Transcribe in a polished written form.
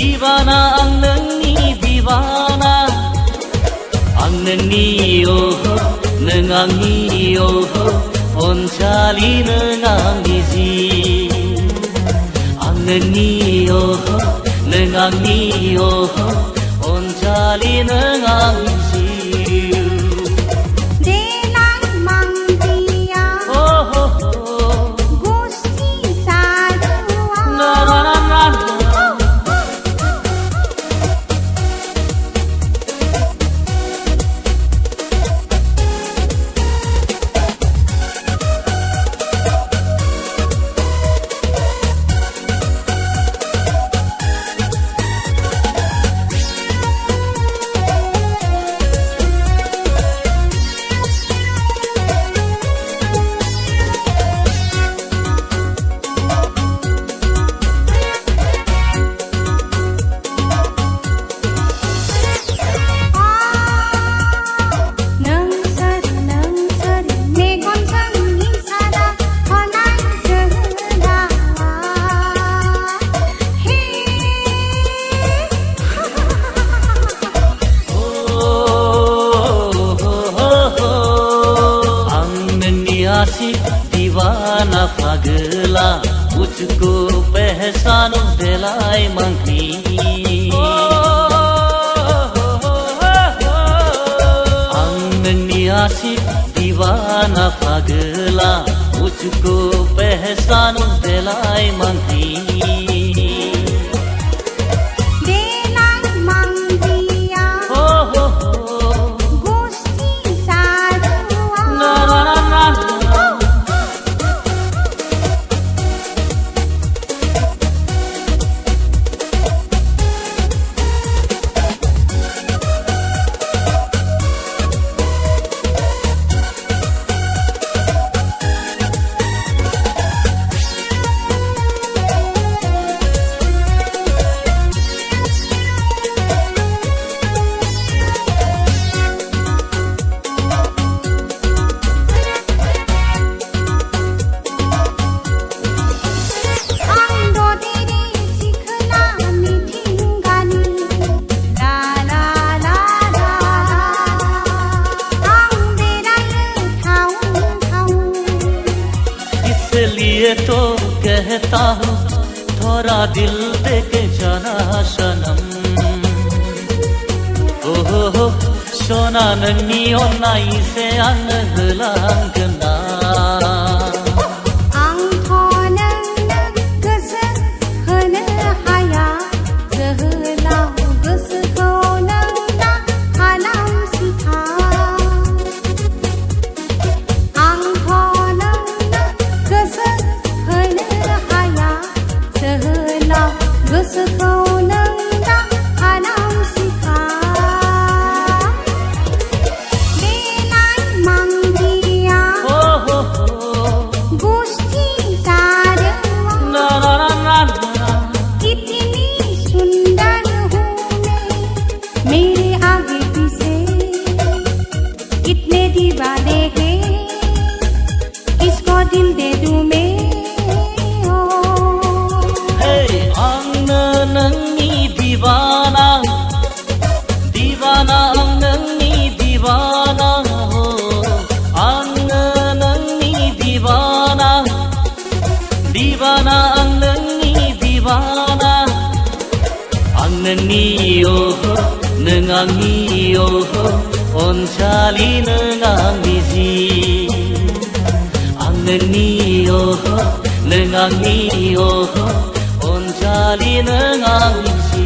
Divana ang nangni divana ang nangni oh nangangi oh onchali nangangi ji ang nangni oh nangangi oh onchali nangangi ji दीवाना पगला मुझको पहचानो दिलाई मंगी अंगनियासी दीवाना पगला मुझको पहचानो दिलाई मंगी इसलिए तो कहता हूँ थोड़ा दिल दे के जाना सनम ओहो सोना नन्नी ओनाई से अंगलांगना दीवाने हैं किसको दिल दे दूं मैं ang nangni divana divana ang nangni divana ang nangni divana divana ang nangni divana ang nangni oh nangangi oh onchali nangangi ji ang nangni oh nangangi oh onchali nangangi ji